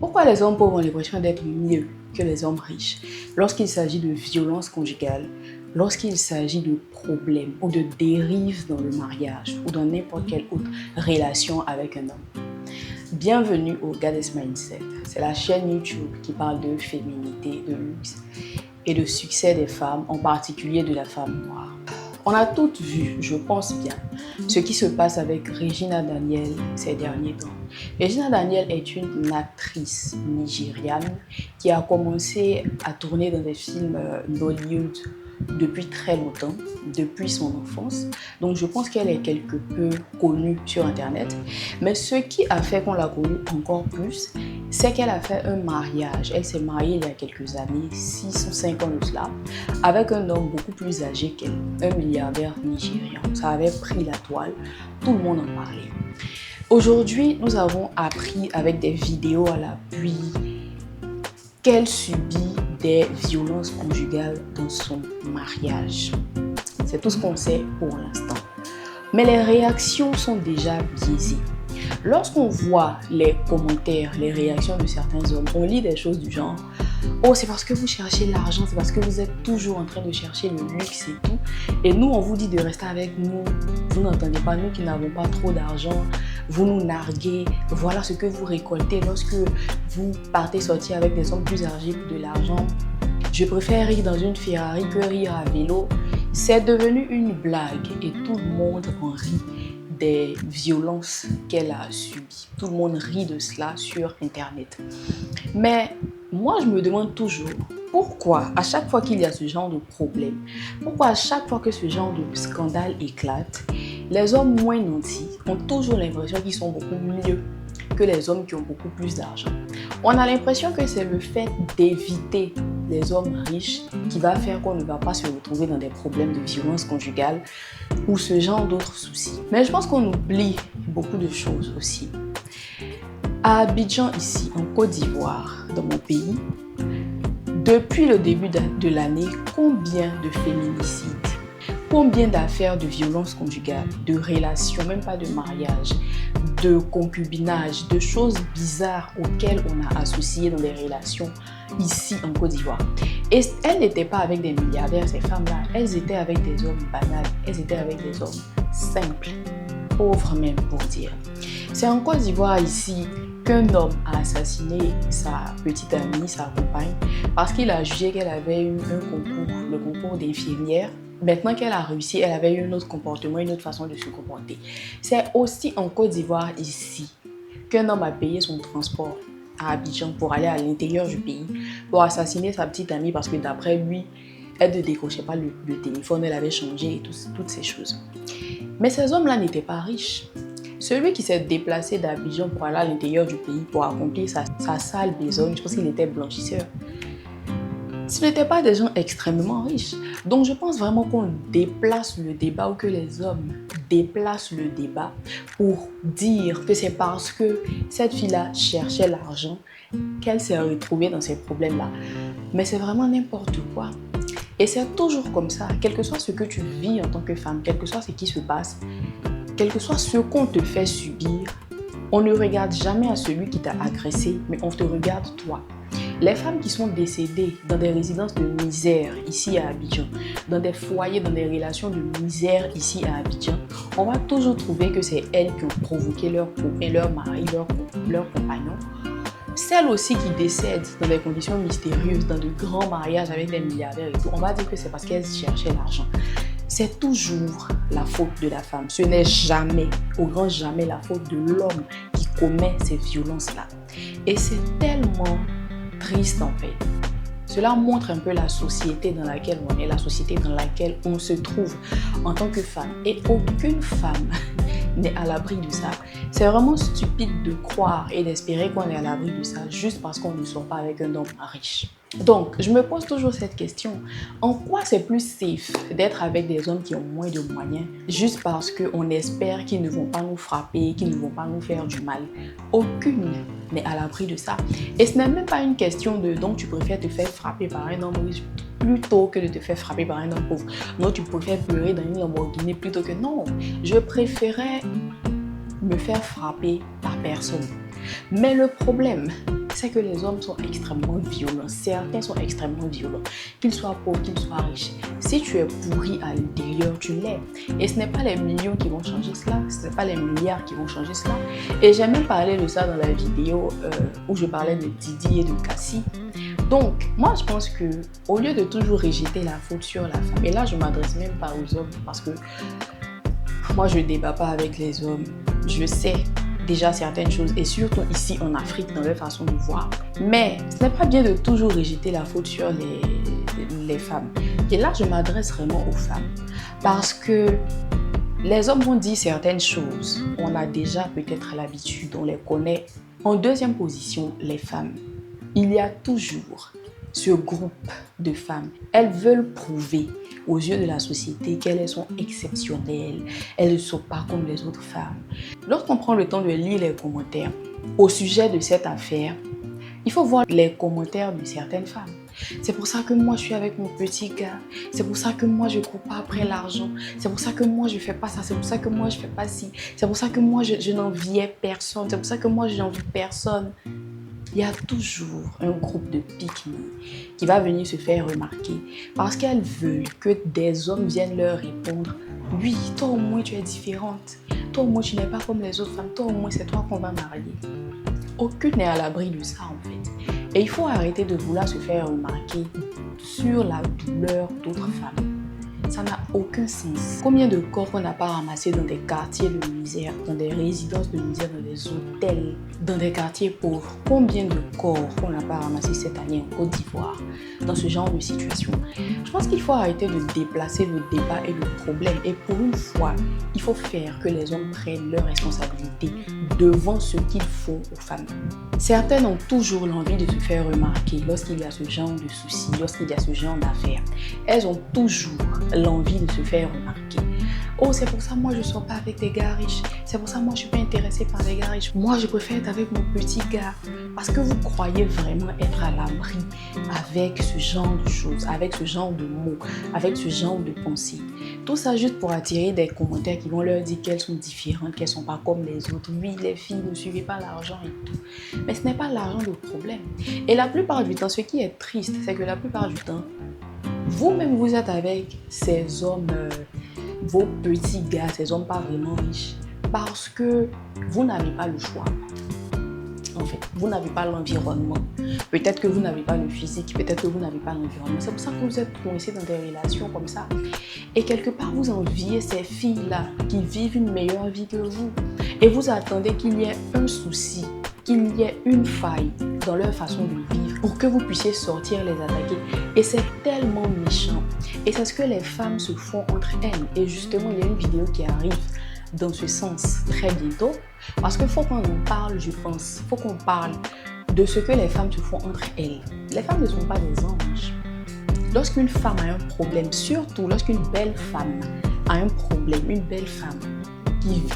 Pourquoi les hommes pauvres ont l'impression d'être mieux que les hommes riches lorsqu'il s'agit de violence conjugale, lorsqu'il s'agit de problèmes ou de dérives dans le mariage ou dans n'importe quelle autre relation avec un homme? Bienvenue au Goddess Mindset. C'est la chaîne YouTube qui parle de féminité, de luxe et de succès des femmes, en particulier de la femme noire. On a toutes vu, je pense bien, ce qui se passe avec Regina Daniel ces derniers temps. Regina Daniel est une actrice nigériane qui a commencé à tourner dans des films Bollywood depuis très longtemps, depuis son enfance. Donc je pense qu'elle est quelque peu connue sur Internet. Mais ce qui a fait qu'on l'a connue encore plus, c'est qu'elle a fait un mariage. Elle s'est mariée il y a quelques années, 6 ou 5 ans de cela, avec un homme beaucoup plus âgé qu'elle, un milliardaire nigérian. Ça avait pris la toile, tout le monde en parlait. Aujourd'hui, nous avons appris avec des vidéos à l'appui qu'elle subit des violences conjugales dans son mariage. C'est tout ce qu'on sait pour l'instant. Mais les réactions sont déjà biaisées. Lorsqu'on voit les commentaires, les réactions de certains hommes, on lit des choses du genre « Oh, c'est parce que vous cherchez l'argent, c'est parce que vous êtes toujours en train de chercher le luxe et tout. Et nous, on vous dit de rester avec nous. Vous n'entendez pas, nous qui n'avons pas trop d'argent. Vous nous narguez. Voilà ce que vous récoltez lorsque vous partez sortir avec des hommes plus âgés pour de l'argent. Je préfère rire dans une Ferrari que rire à vélo. » C'est devenu une blague et tout le monde en rit des violences qu'elle a subies. Tout le monde rit de cela sur Internet. Mais moi, je me demande toujours pourquoi, à chaque fois qu'il y a ce genre de problème, pourquoi à chaque fois que ce genre de scandale éclate, les hommes moins nantis ont toujours l'impression qu'ils sont beaucoup mieux que les hommes qui ont beaucoup plus d'argent. On a l'impression que c'est le fait d'éviter les hommes riches qui va faire qu'on ne va pas se retrouver dans des problèmes de violence conjugale ou ce genre d'autres soucis. Mais je pense qu'on oublie beaucoup de choses aussi. À Abidjan, ici, en Côte d'Ivoire, dans mon pays, depuis le début de l'année, combien de féminicides, combien d'affaires de violence conjugale, de relations, même pas de mariage, de concubinage, de choses bizarres auxquelles on a associé dans les relations ici en Côte d'Ivoire. Et elles n'étaient pas avec des milliardaires, ces femmes-là, elles étaient avec des hommes banals, elles étaient avec des hommes simples, pauvres même pour dire. C'est en Côte d'Ivoire ici qu'un homme a assassiné sa petite amie, sa compagne, parce qu'il a jugé qu'elle avait eu un concours, le concours d'infirmière. Maintenant qu'elle a réussi, elle avait eu un autre comportement, une autre façon de se comporter. C'est aussi en Côte d'Ivoire ici qu'un homme a payé son transport à Abidjan pour aller à l'intérieur du pays pour assassiner sa petite amie parce que d'après lui, elle ne décrochait pas le téléphone, elle avait changé et toutes ces choses. Mais ces hommes-là n'étaient pas riches. Celui qui s'est déplacé d'Abidjan pour aller à l'intérieur du pays pour accomplir sa sale besogne, je pense qu'il était blanchisseur. Ce n'étaient pas des gens extrêmement riches. Donc je pense vraiment qu'on déplace le débat ou que les hommes déplacent le débat pour dire que c'est parce que cette fille-là cherchait l'argent qu'elle s'est retrouvée dans ces problèmes-là. Mais c'est vraiment n'importe quoi. Et c'est toujours comme ça, quel que soit ce que tu vis en tant que femme, quel que soit ce qui se passe, quel que soit ce qu'on te fait subir, on ne regarde jamais à celui qui t'a agressé, mais on te regarde toi. Les femmes qui sont décédées dans des résidences de misère ici à Abidjan, dans des foyers, dans des relations de misère ici à Abidjan, on va toujours trouver que c'est elles qui ont provoqué leur copain, leur mari, leur compagnon. Celles aussi qui décèdent dans des conditions mystérieuses, dans de grands mariages avec des milliardaires et tout, on va dire que c'est parce qu'elles cherchaient l'argent. C'est toujours la faute de la femme. Ce n'est jamais, au grand jamais, la faute de l'homme qui commet ces violences-là. Et c'est tellement triste en fait. Cela montre un peu la société dans laquelle on est, la société dans laquelle on se trouve en tant que femme. Et aucune femme n'est à l'abri de ça. C'est vraiment stupide de croire et d'espérer qu'on est à l'abri de ça juste parce qu'on ne sort pas avec un homme riche. Donc, je me pose toujours cette question. En quoi c'est plus safe d'être avec des hommes qui ont moins de moyens juste parce qu'on espère qu'ils ne vont pas nous frapper, qu'ils ne vont pas nous faire du mal? Aucune n'est à l'abri de ça. Et ce n'est même pas une question de donc tu préfères te faire frapper par un homme riche plutôt que de te faire frapper par un homme pauvre. Non, tu préfères pleurer dans une Lamborghini plutôt que non. Je préférais me faire frapper par personne. Mais le problème, c'est que les hommes sont extrêmement violents. Certains sont extrêmement violents. Qu'ils soient pauvres, qu'ils soient riches. Si tu es pourri à l'intérieur, tu l'es. Et ce n'est pas les millions qui vont changer cela. Ce n'est pas les milliards qui vont changer cela. Et j'ai même parlé de ça dans la vidéo où je parlais de Didi et de Cassie. Donc, moi, je pense que au lieu de toujours rejeter la faute sur la femme, et là, je ne m'adresse même pas aux hommes parce que moi, je ne débat pas avec les hommes. Je sais déjà certaines choses, et surtout ici en Afrique, dans leur façon de voir. Mais ce n'est pas bien de toujours rejeter la faute sur les femmes. Et là, je m'adresse vraiment aux femmes. Parce que les hommes vont dire certaines choses. On a déjà peut-être l'habitude, on les connaît. En deuxième position, les femmes. Il y a toujours ce groupe de femmes. Elles veulent prouver aux yeux de la société qu'elles sont exceptionnelles. Elles ne sont pas comme les autres femmes. Lorsqu'on prend le temps de lire les commentaires au sujet de cette affaire, il faut voir les commentaires de certaines femmes. C'est pour ça que moi je suis avec mon petit gars. C'est pour ça que moi je ne cours pas après l'argent. C'est pour ça que moi je ne fais pas ça. C'est pour ça que moi je ne fais pas ci. C'est pour ça que moi je n'enviais personne. C'est pour ça que moi je n'envie personne. Il y a toujours un groupe de pique-niques qui va venir se faire remarquer parce qu'elles veulent que des hommes viennent leur répondre « Oui, toi au moins tu es différente. Toi au moins tu n'es pas comme les autres femmes. Toi au moins c'est toi qu'on va marier. » Aucune n'est à l'abri de ça en fait. Et il faut arrêter de vouloir se faire remarquer sur la douleur d'autres femmes. Ça n'a aucun sens. Combien de corps on n'a pas ramassé dans des quartiers de misère, dans des résidences de misère, dans des hôtels, dans des quartiers pauvres? Combien de corps on n'a pas ramassé cette année en Côte d'Ivoire dans ce genre de situation? Je pense qu'il faut arrêter de déplacer le débat et le problème. Et pour une fois, il faut faire que les hommes prennent leurs responsabilités devant ce qu'ils font aux femmes. Certaines ont toujours l'envie de se faire remarquer lorsqu'il y a ce genre de soucis, lorsqu'il y a ce genre d'affaires. Elles ont toujours l'envie de se faire remarquer. Oh, c'est pour ça moi je ne sors pas avec des gars riches. C'est pour ça moi je ne suis pas intéressée par les gars riches. Moi je préfère être avec mon petit gars. Parce que vous croyez vraiment être à l'abri avec ce genre de choses, avec ce genre de mots, avec ce genre de pensées. Tout ça juste pour attirer des commentaires qui vont leur dire qu'elles sont différentes, qu'elles ne sont pas comme les autres. Oui, les filles ne suivez pas l'argent et tout. Mais ce n'est pas l'argent le problème. Et la plupart du temps, ce qui est triste, c'est que la plupart du temps, vous-même vous êtes avec ces hommes, vos petits gars, ces hommes pas vraiment riches, parce que vous n'avez pas le choix. En fait, vous n'avez pas l'environnement. Peut-être que vous n'avez pas le physique, peut-être que vous n'avez pas l'environnement. C'est pour ça que vous êtes coincés dans des relations comme ça. Et quelque part, vous enviez ces filles-là qui vivent une meilleure vie que vous. Et vous attendez qu'il y ait un souci, qu'il y ait une faille dans leur façon de vivre pour que vous puissiez sortir les attaquer. Et c'est tellement méchant. Et c'est ce que les femmes se font entre elles. Et justement, il y a une vidéo qui arrive dans ce sens très bientôt. Parce qu'il faut qu'on en parle, je pense. Il faut qu'on parle de ce que les femmes se font entre elles. Les femmes ne sont pas des anges. Lorsqu'une femme a un problème, surtout lorsqu'une belle femme a un problème, une belle femme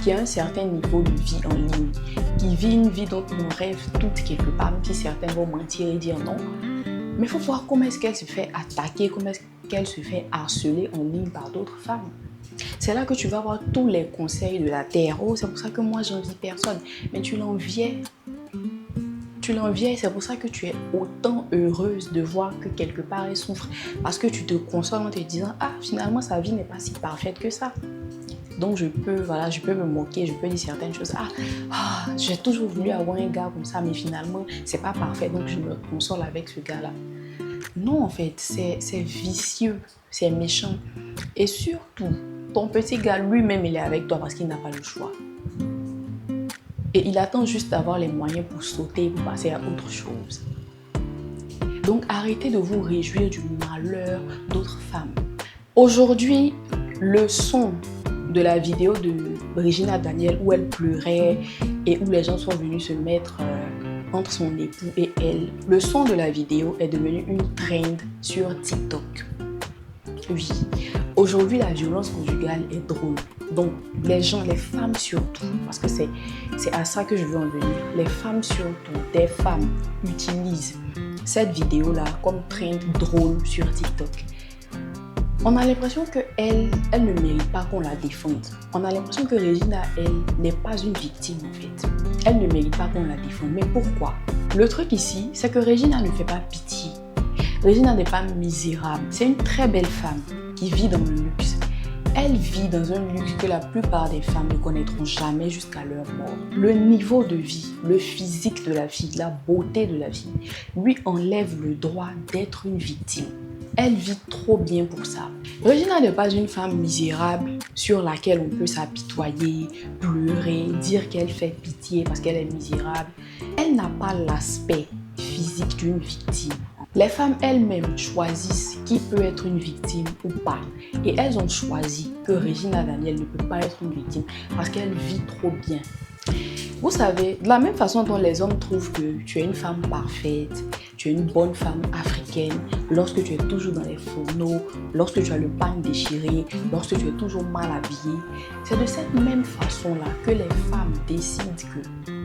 qui a un certain niveau de vie en ligne, qui vit une vie dont on rêve toutes quelque part, même si certains vont mentir et dire non. Mais il faut voir comment est-ce qu'elle se fait attaquer, comment est-ce qu'elle se fait harceler en ligne par d'autres femmes. C'est là que tu vas avoir tous les conseils de la terre. Oh, c'est pour ça que moi, j'envie personne. Mais tu l'enviais. Tu l'enviais, c'est pour ça que tu es autant heureuse de voir que quelque part, elle souffre. Parce que tu te consoles en te disant, ah, finalement, sa vie n'est pas si parfaite que ça. Donc, je peux me moquer, je peux dire certaines choses. J'ai toujours voulu avoir un gars comme ça, mais finalement, c'est pas parfait. Donc, je me console avec ce gars-là. Non, en fait, c'est vicieux, c'est méchant. Et surtout, ton petit gars lui-même, il est avec toi parce qu'il n'a pas le choix. Et il attend juste d'avoir les moyens pour sauter, pour passer à autre chose. Donc, arrêtez de vous réjouir du malheur d'autres femmes. Aujourd'hui, le son de la vidéo de Regina Daniel où elle pleurait et où les gens sont venus se mettre entre son époux et elle, le son de la vidéo est devenu une trend sur TikTok. Oui, aujourd'hui la violence conjugale est drôle. Donc les gens, les femmes surtout, parce que c'est à ça que je veux en venir, les femmes surtout, des femmes utilisent cette vidéo-là comme trend drôle sur TikTok. On a l'impression qu'elle ne mérite pas qu'on la défende. On a l'impression que Regina, elle, n'est pas une victime en fait. Elle ne mérite pas qu'on la défende. Mais pourquoi? Le truc ici, c'est que Regina ne fait pas pitié. Regina n'est pas misérable. C'est une très belle femme qui vit dans le luxe. Elle vit dans un luxe que la plupart des femmes ne connaîtront jamais jusqu'à leur mort. Le niveau de vie, le physique de la fille, la beauté de la fille, lui enlève le droit d'être une victime. Elle vit trop bien pour ça. Regina n'est pas une femme misérable sur laquelle on peut s'apitoyer, pleurer, dire qu'elle fait pitié parce qu'elle est misérable. Elle n'a pas l'aspect physique d'une victime. Les femmes elles-mêmes choisissent qui peut être une victime ou pas. Et elles ont choisi que Regina Daniel ne peut pas être une victime parce qu'elle vit trop bien. Vous savez, de la même façon dont les hommes trouvent que tu es une femme parfaite, tu es une bonne femme africaine, lorsque tu es toujours dans les fourneaux, lorsque tu as le pagne déchiré, lorsque tu es toujours mal habillée, c'est de cette même façon-là que les femmes décident que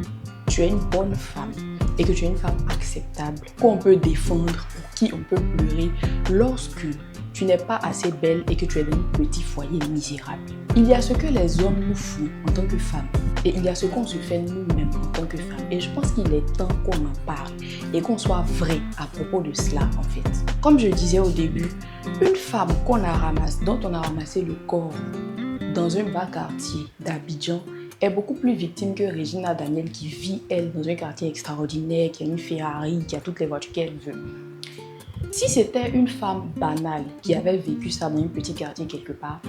tu es une bonne femme et que tu es une femme acceptable, qu'on peut défendre, pour qui on peut pleurer lorsque tu n'es pas assez belle et que tu es dans un petit foyer misérable. Il y a ce que les hommes nous font en tant que femmes et il y a ce qu'on se fait nous-mêmes en tant que femmes. Et je pense qu'il est temps qu'on en parle et qu'on soit vrai à propos de cela en fait. Comme je disais au début, une femme dont on a ramassé le corps dans un bas quartier d'Abidjan est beaucoup plus victime que Regina Daniel qui vit, elle, dans un quartier extraordinaire, qui a une Ferrari, qui a toutes les voitures qu'elle veut. Si c'était une femme banale qui avait vécu ça dans un petit quartier quelque part,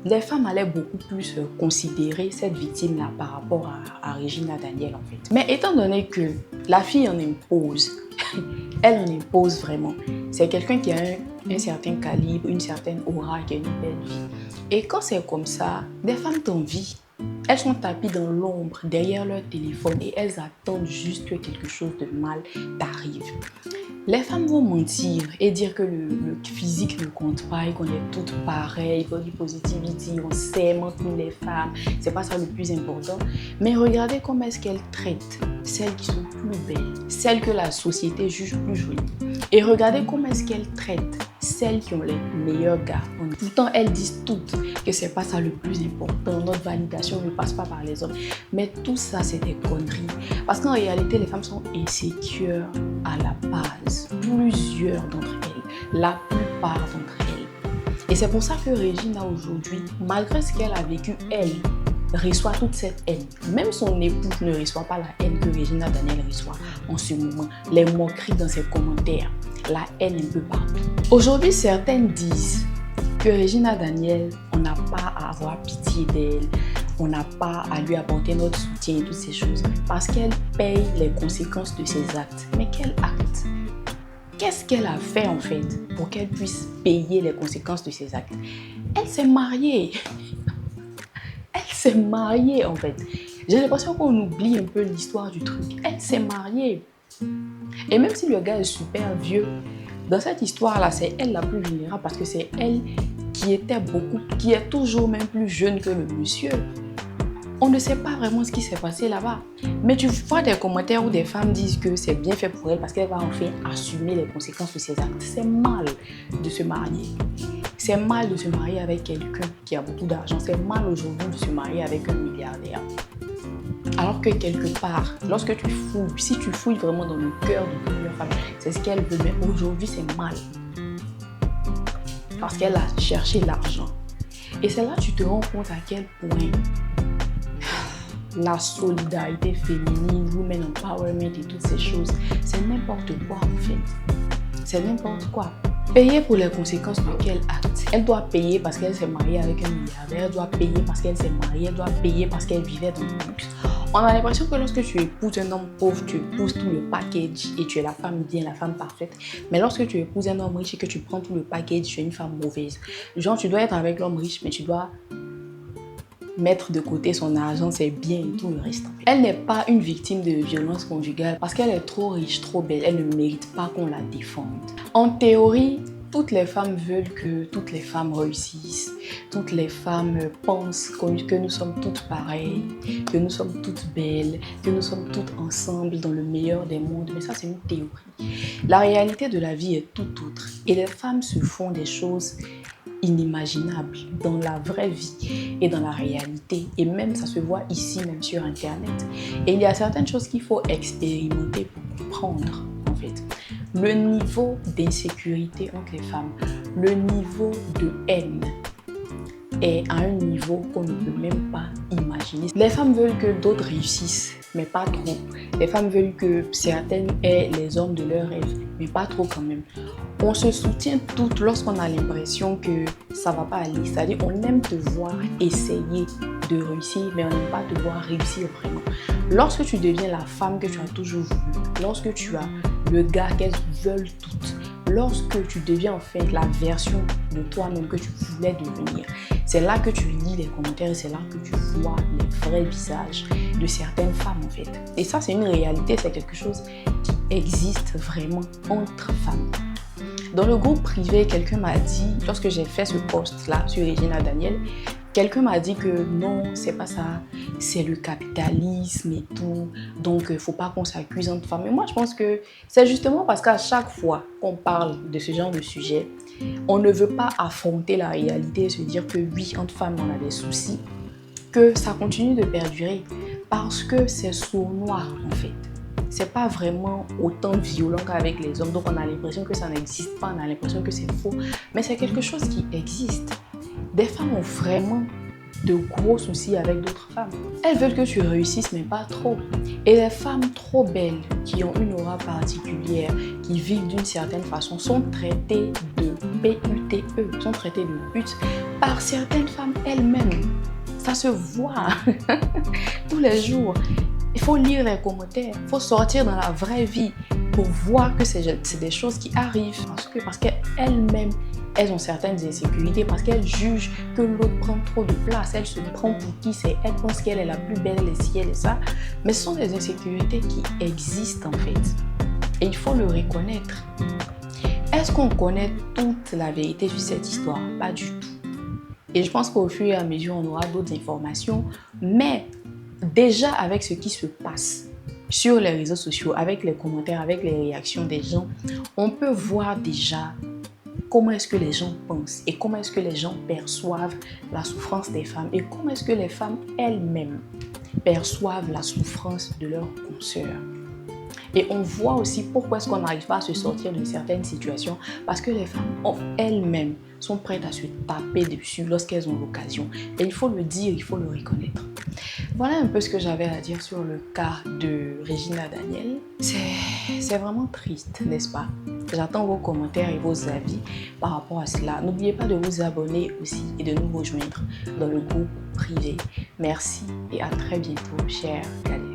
les femmes allaient beaucoup plus considérer cette victime-là par rapport à Regina Daniel en fait. Mais étant donné que la fille en impose, elle en impose vraiment. C'est quelqu'un qui a un certain calibre, une certaine aura, qui a une belle vie. Et quand c'est comme ça, des femmes t'envient. Elles sont tapées dans l'ombre derrière leur téléphone et elles attendent juste que quelque chose de mal t'arrive. Les femmes vont mentir et dire que le physique ne compte pas et qu'on est toutes pareilles, body positivity, on s'aime entre nous les femmes, c'est pas ça le plus important. Mais regardez comment est-ce qu'elles traitent celles qui sont plus belles, celles que la société juge plus jolies. Et regardez comment est-ce qu'elles traitent celles qui ont les meilleurs gars. Pourtant, elles disent toutes que c'est pas ça le plus important, notre validation ne passe pas par les hommes. Mais tout ça, c'est des conneries. Parce qu'en réalité, les femmes sont insécures à la base. Plusieurs d'entre elles, la plupart d'entre elles. Et c'est pour ça que Regina aujourd'hui, malgré ce qu'elle a vécu, elle reçoit toute cette haine. Même son époux ne reçoit pas la haine que Regina Daniel reçoit en ce moment. Les moqueries dans ses commentaires, la haine un peu partout. Aujourd'hui, certaines disent que Regina Daniel, on n'a pas à avoir pitié d'elle, on n'a pas à lui apporter notre soutien et toutes ces choses parce qu'elle paye les conséquences de ses actes. Mais quel acte? Qu'est-ce qu'elle a fait en fait pour qu'elle puisse payer les conséquences de ses actes? Elle s'est mariée. Elle s'est mariée en fait. J'ai l'impression qu'on oublie un peu l'histoire du truc. Elle s'est mariée. Et même si le gars est super vieux, dans cette histoire-là, c'est elle la plus vulnérable parce que c'est elle qui est toujours même plus jeune que le monsieur. On ne sait pas vraiment ce qui s'est passé là-bas. Mais tu vois des commentaires où des femmes disent que c'est bien fait pour elle parce qu'elle va enfin assumer les conséquences de ses actes. C'est mal de se marier. C'est mal de se marier avec quelqu'un qui a beaucoup d'argent. C'est mal aujourd'hui de se marier avec un milliardaire. Alors que quelque part, lorsque tu fouilles, si tu fouilles vraiment dans le cœur de plusieurs femmes, c'est ce qu'elle veut. Mais aujourd'hui, c'est mal. Parce qu'elle a cherché l'argent. Et c'est là que tu te rends compte à quel point la solidarité féminine, women empowerment et toutes ces choses, c'est n'importe quoi en fait. C'est n'importe quoi. Payer pour les conséquences de quel acte? Elle doit payer parce qu'elle s'est mariée avec un milliardaire, elle doit payer parce qu'elle s'est mariée, elle doit payer parce qu'elle vivait dans le luxe. On a l'impression que lorsque tu épouses un homme pauvre, tu épouses tout le package et tu es la femme bien, la femme parfaite. Mais lorsque tu épouses un homme riche et que tu prends tout le package, tu es une femme mauvaise. Genre, tu dois être avec l'homme riche, mais tu dois mettre de côté son argent, ses biens et tout le reste. Elle n'est pas une victime de violence conjugale parce qu'elle est trop riche, trop belle. Elle ne mérite pas qu'on la défende. En théorie, toutes les femmes veulent que toutes les femmes réussissent. Toutes les femmes pensent que nous sommes toutes pareilles, que nous sommes toutes belles, que nous sommes toutes ensemble dans le meilleur des mondes. Mais ça, c'est une théorie. La réalité de la vie est tout autre. Et les femmes se font des choses inimaginable dans la vraie vie et dans la réalité. Et même, ça se voit ici, même sur Internet. Et il y a certaines choses qu'il faut expérimenter pour comprendre, en fait. Le niveau d'insécurité entre les femmes, le niveau de haine est à un niveau qu'on ne peut même pas imaginer. Les femmes veulent que d'autres réussissent, mais pas trop. Les femmes veulent que certaines aient les hommes de leur rêve, mais pas trop quand même. On se soutient toutes lorsqu'on a l'impression que ça va pas aller. C'est-à-dire on aime te voir essayer de réussir, mais on n'aime pas te voir réussir vraiment. Lorsque tu deviens la femme que tu as toujours voulu, lorsque tu as le gars qu'elles veulent toutes, lorsque tu deviens en fait la version de toi-même que tu voulais devenir, c'est là que tu lis les commentaires et c'est là que tu vois les vrais visages de certaines femmes en fait. Et ça, c'est une réalité, c'est quelque chose qui existe vraiment entre femmes. Dans le groupe privé, quelqu'un m'a dit, lorsque j'ai fait ce post-là sur Regina Daniel, quelqu'un m'a dit que non, c'est pas ça, c'est le capitalisme et tout, donc il ne faut pas qu'on s'accuse entre femmes. Mais moi, je pense que c'est justement parce qu'à chaque fois qu'on parle de ce genre de sujet, on ne veut pas affronter la réalité et se dire que oui, entre femmes, on a des soucis, que ça continue de perdurer parce que c'est sournois en fait. C'est pas vraiment autant violent qu'avec les hommes, donc on a l'impression que ça n'existe pas, on a l'impression que c'est faux, mais c'est quelque chose qui existe. Des femmes ont vraiment de gros soucis avec d'autres femmes. Elles veulent que tu réussisses, mais pas trop. Et les femmes trop belles, qui ont une aura particulière, qui vivent d'une certaine façon, sont traitées de PUTE, sont traitées de putes par certaines femmes elles-mêmes. Ça se voit tous les jours. Il faut lire les commentaires, il faut sortir dans la vraie vie pour voir que c'est des choses qui arrivent. Parce qu'elles-mêmes, elles ont certaines insécurités, parce qu'elles jugent que l'autre prend trop de place, elle se prend pour qui c'est, elle pense qu'elle est la plus belle, elle est ci, elle est ça. Mais ce sont des insécurités qui existent en fait. Et il faut le reconnaître. Est-ce qu'on connaît toute la vérité sur cette histoire? Pas du tout. Et je pense qu'au fur et à mesure, on aura d'autres informations. Mais déjà avec ce qui se passe sur les réseaux sociaux, avec les commentaires, avec les réactions des gens, on peut voir déjà comment est-ce que les gens pensent et comment est-ce que les gens perçoivent la souffrance des femmes et comment est-ce que les femmes elles-mêmes perçoivent la souffrance de leurs consoeurs. Et on voit aussi pourquoi est-ce qu'on n'arrive pas à se sortir de certaines situations, parce que les femmes elles-mêmes sont prêtes à se taper dessus lorsqu'elles ont l'occasion. Et il faut le dire, il faut le reconnaître. Voilà un peu ce que j'avais à dire sur le cas de Regina Daniel. C'est vraiment triste, n'est-ce pas? J'attends vos commentaires et vos avis par rapport à cela. N'oubliez pas de vous abonner aussi et de nous rejoindre dans le groupe privé. Merci et à très bientôt, chers Galères.